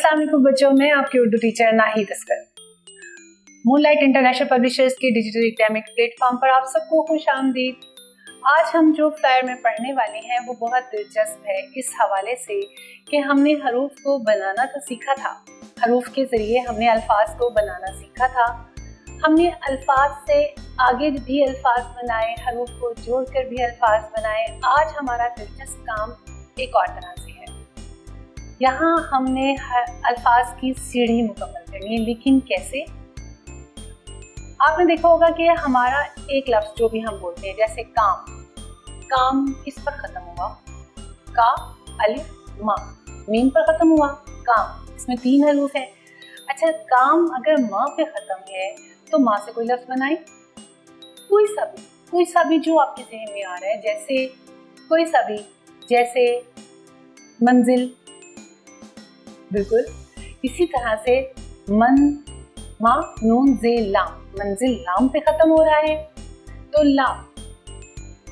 अस्सलाम वालेकुम बच्चों, मैं आपकी Urdu teacher Nahid Oscar. Moonlight international publishers के डिजिटल एकेडमिक प्लेटफॉर्म पर आप सबको खुश आमदीद। आज हम जो फ्लायर में पढ़ने वाले हैं वो बहुत दिलचस्प है इस हवाले से कि हमने हरूफ को बनाना तो सीखा था, हरूफ के ज़रिए हमने अल्फाज को बनाना सीखा था, हमने अल्फाज से आगे भी अल्फाज बनाए, हरूफ को जोड़कर भी अल्फाज बनाए। आज हमारा दिलचस्प काम एक और तरह से है। यहाँ हमने अल्फाज की सीढ़ी मुकम्मल करनी है, लेकिन कैसे? आपने देखा होगा कि हमारा एक लफ्ज़ जो भी हम बोलते हैं, जैसे काम, काम किस पर ख़त्म हुआ? का, अलिफ, मा, मीम पर ख़त्म हुआ काम। इसमें 3 हरूफ हैं। अच्छा, काम अगर माँ पे ख़त्म है तो माँ से कोई लफ्ज़ बनाए, कोई सा भी जो आपके ज़हन में आ रहा है, जैसे कोई सा भी, जैसे मंजिल, बिल्कुल इसी तरह से मन, मा, नून, जे, लाम, मंजिल लाम पे खत्म हो रहा है तो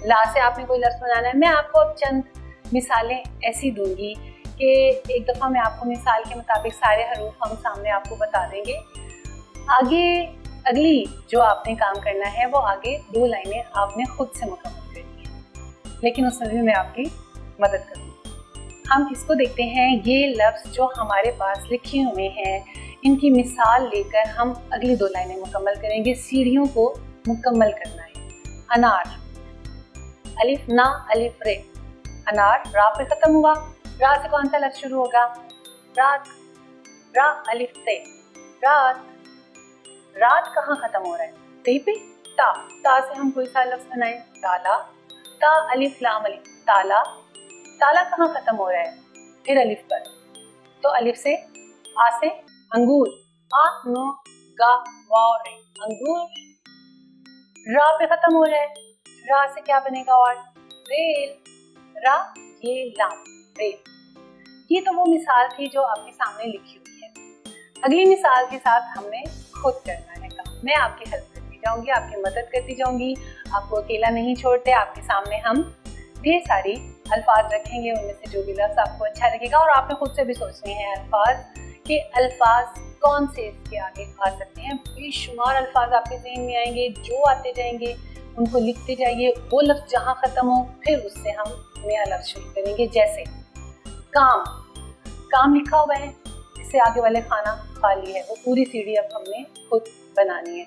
ला से आपने कोई लफ्ज़ बनाना है। मैं आपको अब चंद मिसालें ऐसी दूंगी कि एक दफ़ा मैं आपको मिसाल के मुताबिक सारे हरूफ हम सामने आपको बता देंगे। आगे अगली जो आपने काम करना है वो आगे 2 लाइनें आपने खुद से मुकम्मल करनी है, लेकिन उसमें भी मैं आपकी मदद करूँगी। हम इसको देखते हैं, ये लफ्ज़ जो हमारे पास लिखे हुए हैं इनकी मिसाल लेकर हम अगली 2 लाइनें मुकम्मल करेंगे। सीढ़ियों को मुकम्मल करना है। अनार, अलिफ ना अलिफ रे, अनार रा पे ख़त्म हुआ। रा से कौन सा लफ्ज़ शुरू होगा? रात, रा अलिफ ते, रात। रात कहाँ ख़त्म हो रहा है? ते पे। ता से हम कोई सा लफ्ज़ बनाएं? ताला, ता अलिफ लाम अलिफ, ताला। ताला कहाँ खत्म हो रहा है? फिर अलिफ पर, तो अलिफ से, आ से अंगूर, आ नो गा वाव रे, अंगूर। रा पे खत्म हो रहा है, रा से क्या बनेगा? और रेल, रा ये लाम, रेल। ये तो वो मिसाल थी जो आपके सामने लिखी हुई है। अगली मिसाल के साथ हमने खुद करना है काम। मैं आपकी हेल्प करती जाऊंगी, आपकी मदद करती जाऊंगी, आपको अकेला नहीं छोड़ते। आपके सामने हम ढेर सारी अल्फाज रखेंगे, उनमें से जो भी लफ्ज़ आपको अच्छा लगेगा, और आपने खुद से भी सोचने हैं अल्फाज कि अल्फाज कौन से इसके आगे आ सकते हैं। बेशुमार अल्फाज आपके ज़हन में आएंगे, जो आते जाएंगे उनको लिखते जाइए। वो लफ्ज़ जहाँ ख़त्म हो फिर उससे हम नया लफ्ज़ शुरू करेंगे। जैसे काम, काम लिखा हुआ है, इससे आगे वाले खाना खाली है, वो पूरी सीढ़ी अब हमने खुद बनानी है।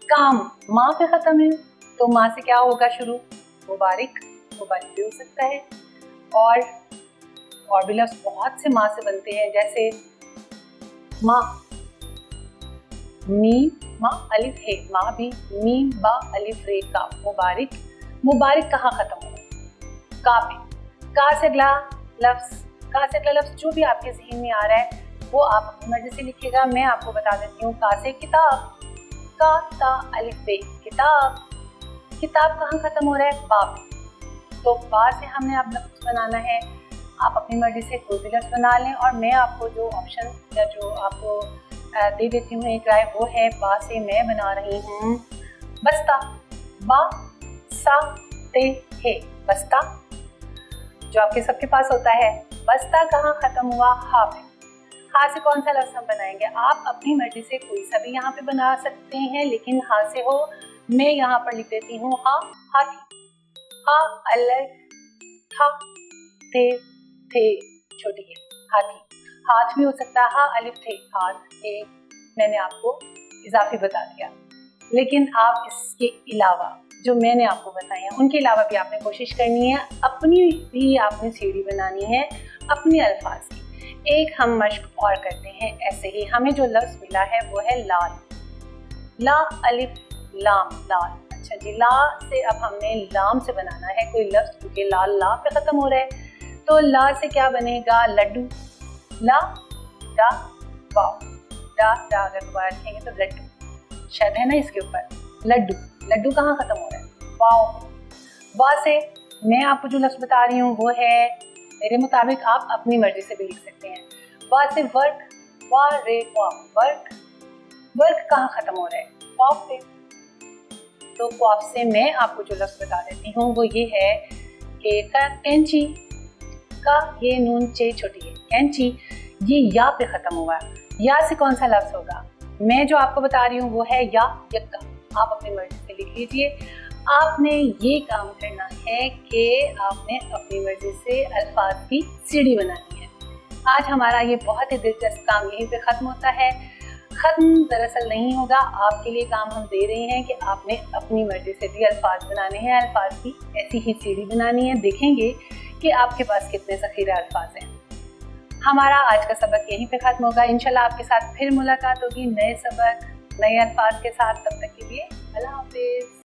काम माँ पे ख़त्म है तो माँ से क्या होगा शुरू? मुबारक, मुबारक भी हो सकता है। और भी लफ्ज़ बहुत से माँ से बनते हैं, जैसे माँ, मीम माँ अलिफ है, माँ भी, मीम बा अलिफ रे का, मुबारक। मुबारक कहाँ खत्म हो? का पे। का से अगला लफ्ज़ जो भी आपके ज़हन में आ रहा है वो आप अपनी मर्जी से लिखिएगा। मैं आपको बता देती हूँ। का से किताब, का ता अलिफ बे, किताब। किताब कहाँ खत्म हो रहा है? बा पे। तो बा से हमने अब लफ्ज़ बनाना है। आप अपनी मर्जी से कोई भी लफ्ज़ बना लें, और मैं आपको जो ऑप्शन या जो आपको दे देती हूँ एक राय, वो है बा से मैं बना रही हूँ बस्ता। बा सा ते हे, बस्ता, जो आपके सबके पास होता है। बस्ता कहाँ ख़त्म हुआ? हा पे। हा से कौन सा लफ्ज़ हम बनाएंगे? आप अपनी मर्जी से कोई सा भी यहाँ पे बना सकते हैं, लेकिन हा से हो। मैं यहाँ पर लिख देती हूँ हा, हाथी। हा अलिफ था, थे छोटी है, हाथी। हाथ भी हो सकता है, हा अलिफ थे, हाथ। ये मैंने आपको इजाफी बता दिया, लेकिन आप इसके अलावा जो मैंने आपको बताया उनके अलावा भी आपने कोशिश करनी है, अपनी भी आपने सीढ़ी बनानी है अपने अल्फाज की। एक हम मश्क और करते हैं ऐसे ही। हमें जो लफ्ज़ मिला है वो है लाल, ला अलिफ लाम, लाल। अच्छा जी, ला से अब हमने लाम से बनाना है कोई लफ्ज़, क्योंकि लाल ला पे ख़त्म हो रहा है। तो ला से क्या बनेगा? लड्डू, ला डा वाव, डा अगर दोबारा लिखेंगे तो लड्डू, शायद है ना इसके ऊपर, लड्डू। लड्डू कहाँ ख़त्म हो रहा है? वाव। वा से मैं आपको जो लफ्ज़ बता रही हूँ वो है, मेरे मुताबिक आप अपनी मर्जी से भी लिख सकते हैं। वा से वर्क, वा रे वाव, वर्क। वर्क कहाँ ख़त्म हो रहा है? वाव पे। तो क्वाफ से मैं आपको जो लफ्ज़ बता देती हूँ वो ये है कि कैंची, का ये नून चे छोटी है, कैंची। ये या पे खत्म हुआ। या से कौन सा लफ्ज होगा? मैं जो आपको बता रही हूँ वो है या यक्का। आप अपनी मर्जी से लिख लीजिए। आपने ये काम करना है कि आपने अपनी मर्जी से अल्फाज की सीढ़ी बनानी है। आज हमारा ये बहुत ही दिलचस्प काम यहीं पे ख़त्म होता है। ख़त्म दरअसल नहीं होगा, आपके लिए काम हम दे रहे हैं कि आपने अपनी मर्जी से भी अल्फाज बनाने हैं, अल्फाज की ऐसी ही सीढ़ी बनानी है। देखेंगे कि आपके पास कितने ज़ख़ीरा अल्फाज हैं। हमारा आज का सबक यहीं पे ख़त्म होगा। इंशाल्लाह आपके साथ फिर मुलाकात होगी नए सबक, नए अल्फाज के साथ। तब तक के लिए अल्लाह हाफ़िज़।